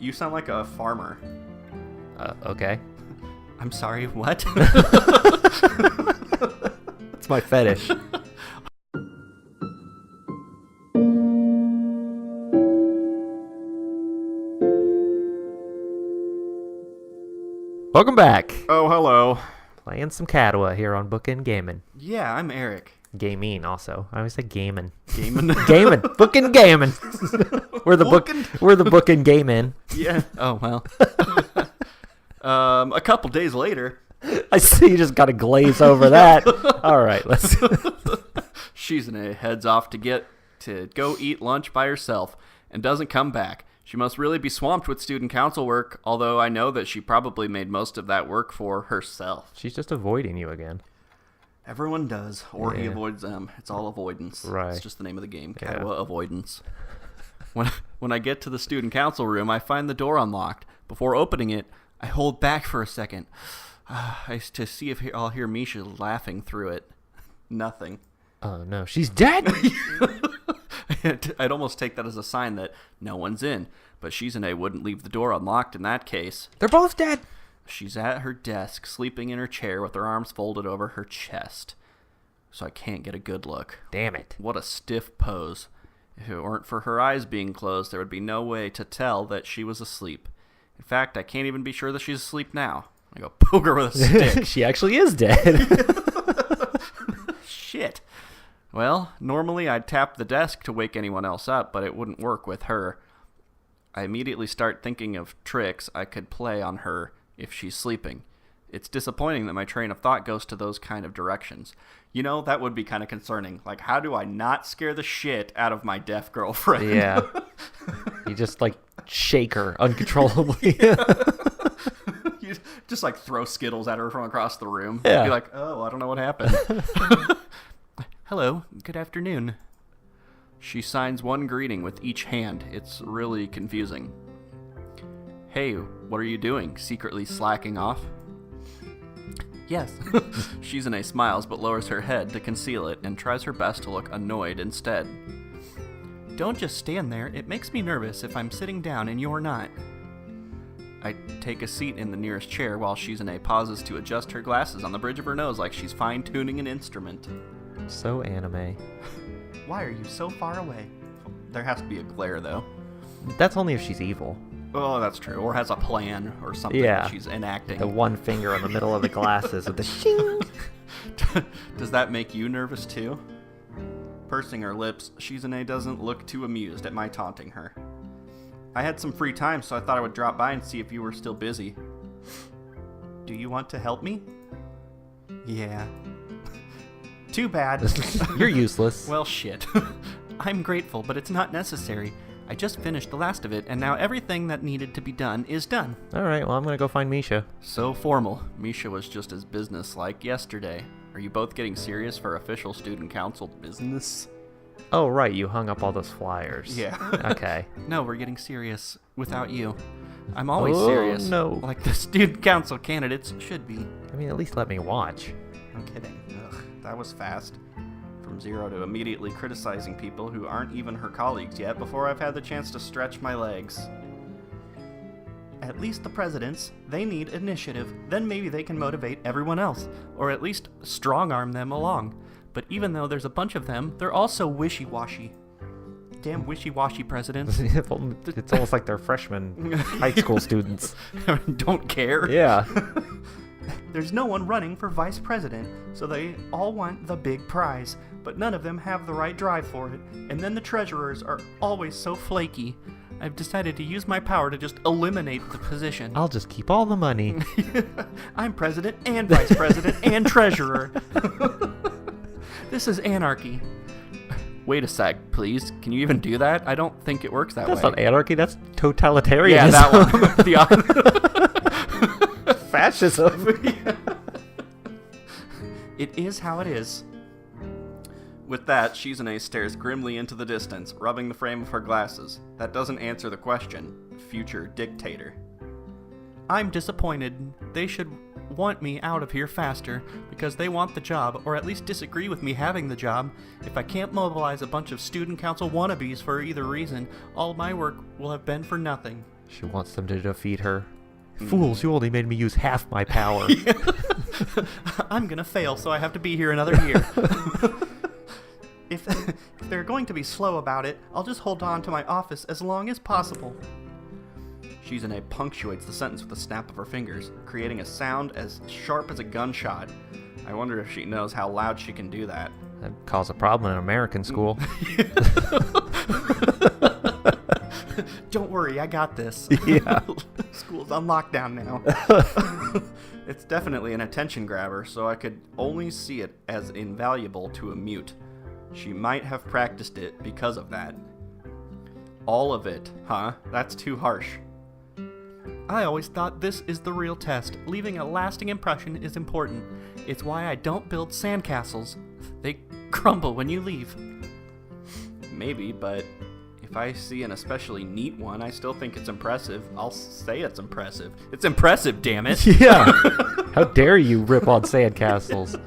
You sound like a farmer. Okay. I'm sorry, what? It's my fetish. Welcome back. Oh, hello. Playing some Katawa here on Bookend Gaming. Yeah, I'm Eric. Gaming also. I always say gaming. Gaming? Gaming. Bookend Gaming. We're the Bookend Gaming. Yeah. Oh, well. A couple days later. I see you just got to glaze over that. All right, let's. Shizune heads off to go eat lunch by herself and doesn't come back. She must really be swamped with student council work, although I know that she probably made most of that work for herself. She's just avoiding you again. Everyone does, or he avoids them. It's all avoidance. Right. It's just the name of the game, Katawa Avoidance. When I get to the student council room, I find the door unlocked. Before opening it, I hold back for a second to see if I'll hear Misha laughing through it. Nothing. Oh, no. She's dead? I'd almost take that as a sign that no one's in, but Shizune wouldn't leave the door unlocked in that case. They're both dead. She's at her desk, sleeping in her chair with her arms folded over her chest, so I can't get a good look. Damn it. What a stiff pose. If it weren't for her eyes being closed, there would be no way to tell that she was asleep. In fact, I can't even be sure that she's asleep now. I go poke her with a stick. She actually is dead. Shit. Well, normally I'd tap the desk to wake anyone else up, but it wouldn't work with her. I immediately start thinking of tricks I could play on her if she's sleeping. It's disappointing that my train of thought goes to those kind of directions. You know, that would be kind of concerning. Like, how do I not scare the shit out of my deaf girlfriend? Yeah. You just, shake her uncontrollably. You just, throw Skittles at her from across the room. Yeah. Be like, oh, I don't know what happened. Hello, good afternoon. She signs one greeting with each hand. It's really confusing. Hey, what are you doing? Secretly slacking off? Yes. Shizune smiles but lowers her head to conceal it and tries her best to look annoyed instead. Don't just stand there. It makes me nervous if I'm sitting down and you're not. I take a seat in the nearest chair while Shizune pauses to adjust her glasses on the bridge of her nose like she's fine-tuning an instrument. So anime. Why are you so far away? There has to be a glare, though. That's only if she's evil. Oh, that's true. Or has a plan or something that she's enacting. The one finger in the middle of the glasses with the shing. Does that make you nervous, too? Pursing her lips, Shizune doesn't look too amused at my taunting her. I had some free time, so I thought I would drop by and see if you were still busy. Do you want to help me? Yeah. Too bad. You're useless. Well, shit. I'm grateful, but it's not necessary. I just finished the last of it, and now everything that needed to be done is done. All right, well, I'm going to go find Misha. So formal. Misha was just as business-like yesterday. Are you both getting serious for official student council business? Oh, right, you hung up all those flyers. Yeah. Okay. No, we're getting serious without you. I'm always serious. No. Like the student council candidates should be. I mean, at least let me watch. I'm kidding. Ugh, that was fast. From zero to immediately criticizing people who aren't even her colleagues yet before I've had the chance to stretch my legs. At least the presidents, they need initiative. Then maybe they can motivate everyone else, or at least strong-arm them along. But even though there's a bunch of them, they're also wishy-washy. Damn wishy-washy presidents. It's almost like they're freshmen high school students. Don't care. Yeah. There's no one running for vice president, so they all want the big prize, but none of them have the right drive for it. And then the treasurers are always so flaky. I've decided to use my power to just eliminate the position. I'll just keep all the money. I'm president and vice president and treasurer. This is anarchy. Wait a sec, please. Can you even do that? I don't think it works that way. That's not anarchy, that's totalitarianism. Yeah, that one. Fascism. It is how it is. With that, Shizune stares grimly into the distance, rubbing the frame of her glasses. That doesn't answer the question. Future dictator. I'm disappointed. They should want me out of here faster, because they want the job, or at least disagree with me having the job. If I can't mobilize a bunch of student council wannabes for either reason, all my work will have been for nothing. She wants them to defeat her. Fools, you only made me use half my power. I'm gonna fail, so I have to be here another year. If they're going to be slow about it, I'll just hold on to my office as long as possible. Shizune punctuates the sentence with a snap of her fingers, creating a sound as sharp as a gunshot. I wonder if she knows how loud she can do that. That'd cause a problem in an American school. Don't worry, I got this. Yeah. School's on lockdown now. It's definitely an attention grabber, so I could only see it as invaluable to a mute. She might have practiced it because of that. All of it, huh? That's too harsh. I always thought this is the real test. Leaving a lasting impression is important. It's why I don't build sandcastles. They crumble when you leave. Maybe, but if I see an especially neat one, I still think it's impressive. I'll say it's impressive. It's impressive, damn it! Yeah. How dare you rip on sandcastles?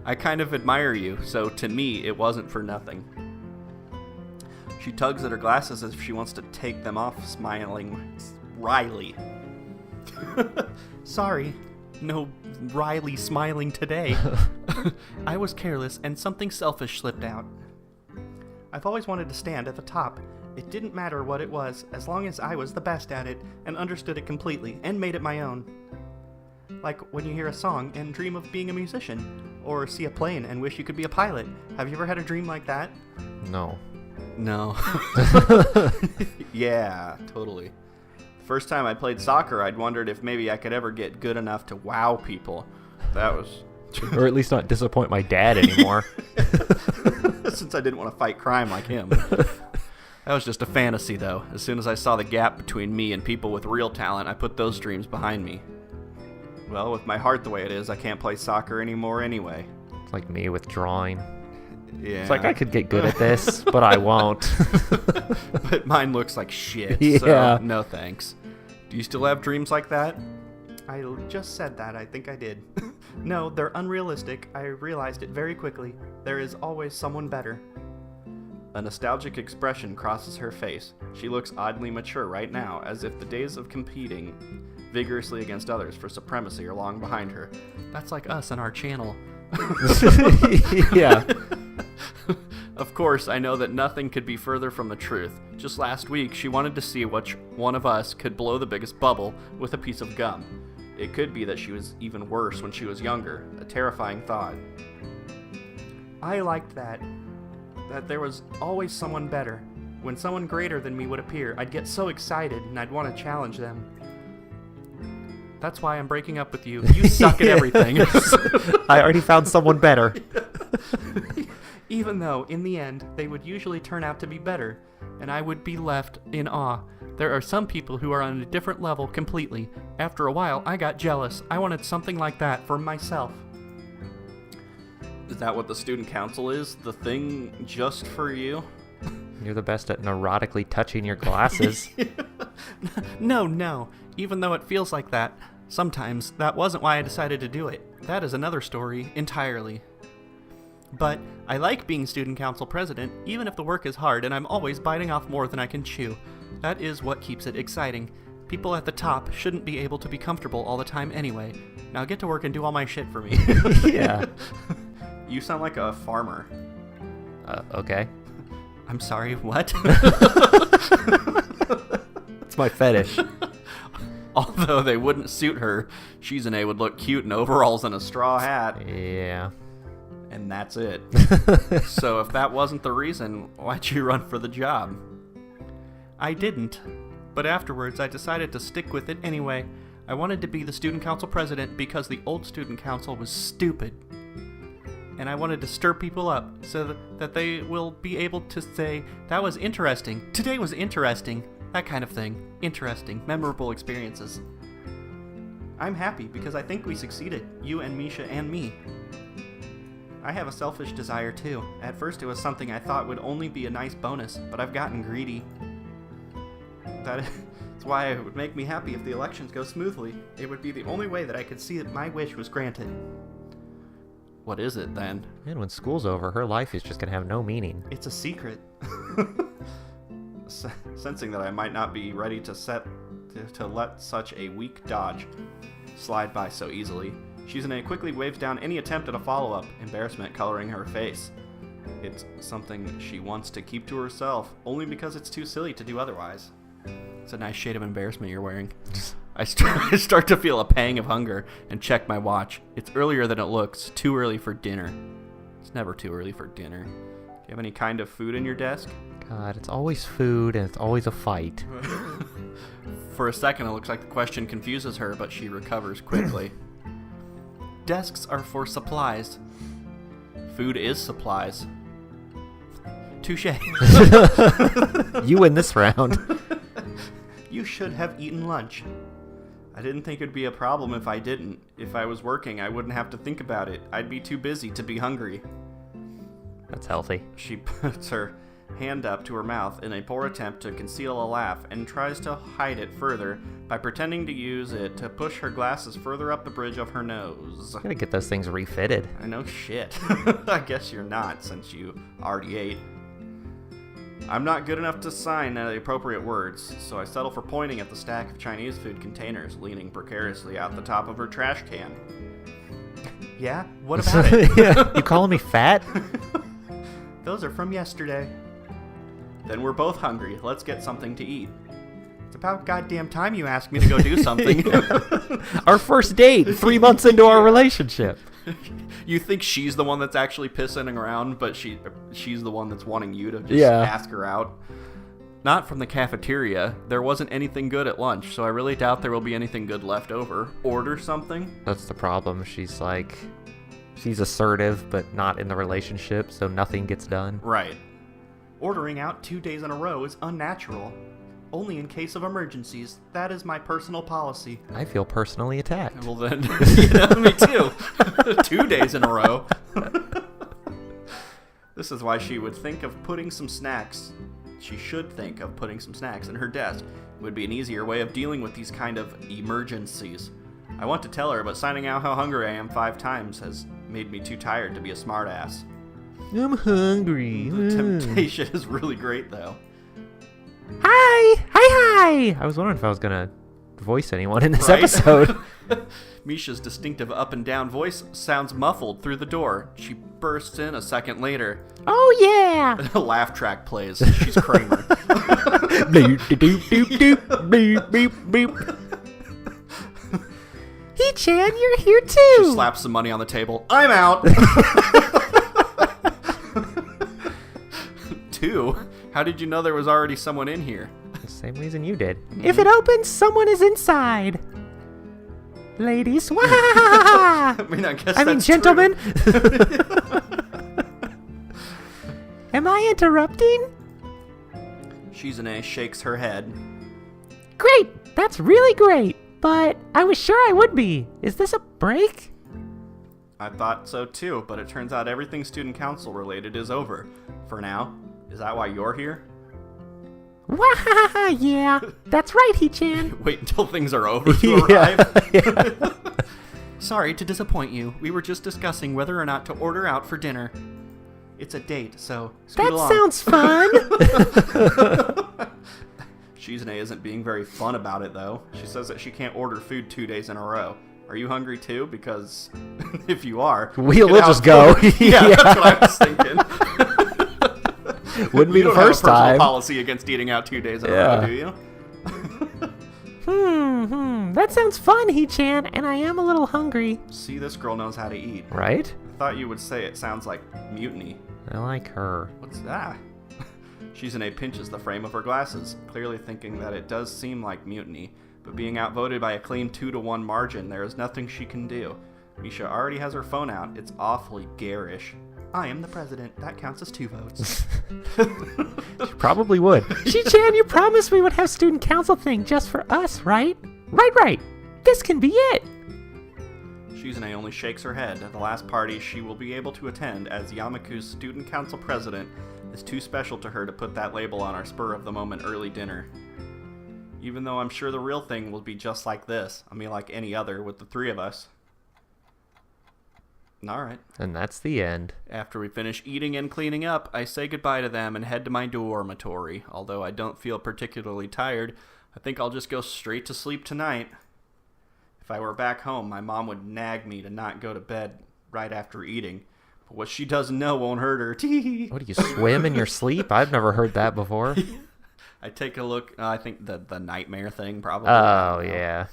I kind of admire you, so to me, it wasn't for nothing. She tugs at her glasses as if she wants to take them off, smiling wryly. Sorry. No Riley smiling today. I was careless and something selfish slipped out. I've always wanted to stand at the top. It didn't matter what it was, as long as I was the best at it and understood it completely and made it my own. Like when you hear a song and dream of being a musician, or see a plane and wish you could be a pilot. Have you ever had a dream like that? No. No. Yeah, totally. First time I played soccer, I'd wondered if maybe I could ever get good enough to wow people. That was... Or at least not disappoint my dad anymore. Since I didn't want to fight crime like him. That was just a fantasy, though. As soon as I saw the gap between me and people with real talent, I put those dreams behind me. Well, with my heart the way it is, I can't play soccer anymore anyway. It's like me with drawing. Yeah. It's like I could get good at this, but I won't. But mine looks like shit, Yeah. so no thanks. Do you still have dreams like that? I just said that. I think I did. No, they're unrealistic. I realized it very quickly. There is always someone better. A nostalgic expression crosses her face. She looks oddly mature right now, as if the days of competing vigorously against others for supremacy are long behind her. That's like us on our channel. Yeah. Of course, I know that nothing could be further from the truth. Just last week, she wanted to see which one of us could blow the biggest bubble with a piece of gum. It could be that she was even worse when she was younger, a terrifying thought. I liked that there was always someone better. When someone greater than me would appear, I'd get so excited and I'd want to challenge them. That's why I'm breaking up with you. You suck at everything. I already found someone better. Even though, in the end, they would usually turn out to be better, and I would be left in awe. There are some people who are on a different level completely. After a while, I got jealous. I wanted something like that for myself. Is that what the student council is? The thing just for you? You're the best at neurotically touching your glasses. No. Even though it feels like that, sometimes that wasn't why I decided to do it. That is another story entirely. But I like being student council president, even if the work is hard and I'm always biting off more than I can chew. That is what keeps it exciting. People at the top shouldn't be able to be comfortable all the time anyway. Now get to work and do all my shit for me. Yeah. You sound like a farmer. Okay. I'm sorry, what? That's my fetish. Although they wouldn't suit her, Shizune would look cute in overalls and a straw hat. Yeah. And that's it. So if that wasn't the reason, why'd you run for the job? I didn't. But afterwards, I decided to stick with it anyway. I wanted to be the student council president because the old student council was stupid. And I wanted to stir people up so that they will be able to say, that was interesting. Today was interesting. That kind of thing. Interesting. Memorable experiences. I'm happy because I think we succeeded. You and Misha and me. I have a selfish desire too. At first it was something I thought would only be a nice bonus, but I've gotten greedy. That's why it would make me happy if the elections go smoothly. It would be the only way that I could see that my wish was granted. What is it then? And when school's over, her life is just gonna have no meaning. It's a secret. Sensing that I might not be ready to set to let such a weak dodge slide by so easily. Shizune quickly waves down any attempt at a follow-up, embarrassment coloring her face. It's something she wants to keep to herself, only because it's too silly to do otherwise. It's a nice shade of embarrassment you're wearing. I start to feel a pang of hunger and check my watch. It's earlier than it looks. Too early for dinner. It's never too early for dinner. Do you have any kind of food in your desk? God, it's always food and it's always a fight. For a second, it looks like the question confuses her, but she recovers quickly. Desks are for supplies. Food is supplies. Touche. You win this round. You should have eaten lunch. I didn't think it'd be a problem if I didn't. If I was working, I wouldn't have to think about it. I'd be too busy to be hungry. That's healthy. She puts her hand up to her mouth in a poor attempt to conceal a laugh and tries to hide it further by pretending to use it to push her glasses further up the bridge of her nose. Gotta get those things refitted. I know shit. I guess you're not, since you already ate. I'm not good enough to sign the appropriate words, so I settle for pointing at the stack of Chinese food containers leaning precariously out the top of her trash can. Yeah? What about it? Yeah. You calling me fat? Those are from yesterday. Then we're both hungry. Let's get something to eat. It's about goddamn time you asked me to go do something. Our first date, 3 months into our relationship. You think she's the one that's actually pissing around, but she's the one that's wanting you to just ask her out. Not from the cafeteria. There wasn't anything good at lunch, so I really doubt there will be anything good left over. Order something? That's the problem. She's assertive, but not in the relationship, so nothing gets done. Right. Ordering out 2 days in a row is unnatural. Only in case of emergencies. That is my personal policy. I feel personally attacked. Well then, me too. 2 days in a row. This is why she would think of putting some snacks. She should think of putting some snacks in her desk. It would be an easier way of dealing with these kind of emergencies. I want to tell her, but signing out how hungry I am 5 times has made me too tired to be a smartass. I'm hungry. The temptation is really great, though. Hi! I was wondering if I was gonna voice anyone in this episode. Misha's distinctive up and down voice sounds muffled through the door. She bursts in a second later. Oh yeah! A laugh track plays. She's Kramer. Doop, doop, doop, doop, beep, beep, beep. Hey Chan, you're here too! She slaps some money on the table. I'm out! 2? How did you know there was already someone in here? Same reason you did. If it opens, someone is inside. Ladies, wah! I mean, gentlemen. Am I interrupting? Shizune shakes her head. Great, that's really great. But I was sure I would be. Is this a break? I thought so too, but it turns out everything student council related is over. For now. Is that why you're here? Wah! Yeah, that's right, He-chan. Wait until things are over to arrive? Yeah. Sorry to disappoint you. We were just discussing whether or not to order out for dinner. It's a date, so scoot that along. Sounds fun. Shizune isn't being very fun about it, though. She says that she can't order food 2 days in a row. Are you hungry, too? Because if you are... We'll just go. Yeah, that's what I was thinking. Wouldn't be the first time. You don't have a personal policy against eating out 2 days in a row, do you? That sounds fun, He-chan, and I am a little hungry. See, this girl knows how to eat. Right? I thought you would say it sounds like mutiny. I like her. What's that? Shizune pinches the frame of her glasses, clearly thinking that it does seem like mutiny, but being outvoted by a clean 2-to-1 margin, there is nothing she can do. Misha already has her phone out. It's awfully garish. I am the president. That counts as 2 votes. She probably would. Shi-chan, you promised we would have student council thing just for us, right? Right. This can be it. Shizune only shakes her head. The last party she will be able to attend as Yamaku's student council president is too special to her to put that label on our spur-of-the-moment early dinner. Even though I'm sure the real thing will be just like this. I mean, like any other with the 3 of us. Alright. And that's the end. After we finish eating and cleaning up, I say goodbye to them and head to my dormitory. Although I don't feel particularly tired, I think I'll just go straight to sleep tonight. If I were back home, my mom would nag me to not go to bed right after eating. But what she doesn't know won't hurt her. What, do you swim in your sleep? I've never heard that before. I take a look. I think the nightmare thing probably. Oh, yeah.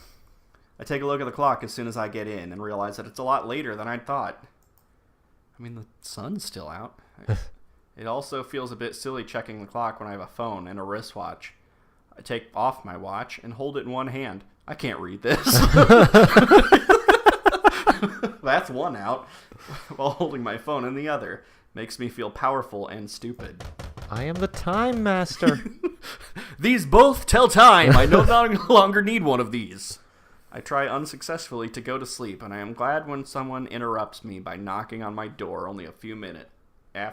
I take a look at the clock as soon as I get in and realize that it's a lot later than I'd thought. I mean, the sun's still out. It also feels a bit silly checking the clock when I have a phone and a wristwatch. I take off my watch and hold it in one hand. I can't read this. That's one out. While holding my phone in the other. Makes me feel powerful and stupid. I am the time master. These both tell time. I no longer need one of these. I try unsuccessfully to go to sleep, and I am glad when someone interrupts me by knocking on my door only a few minutes. I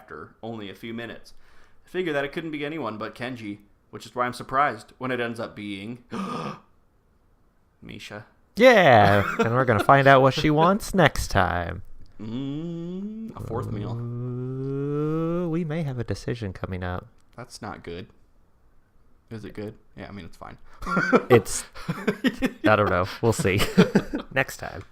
figure that it couldn't be anyone but Kenji, which is why I'm surprised when it ends up being Misha. Yeah, and we're going to find out what she wants next time. A fourth meal. We may have a decision coming up. That's not good. Is it good? Yeah, I mean, it's fine. I don't know. We'll see. Next time.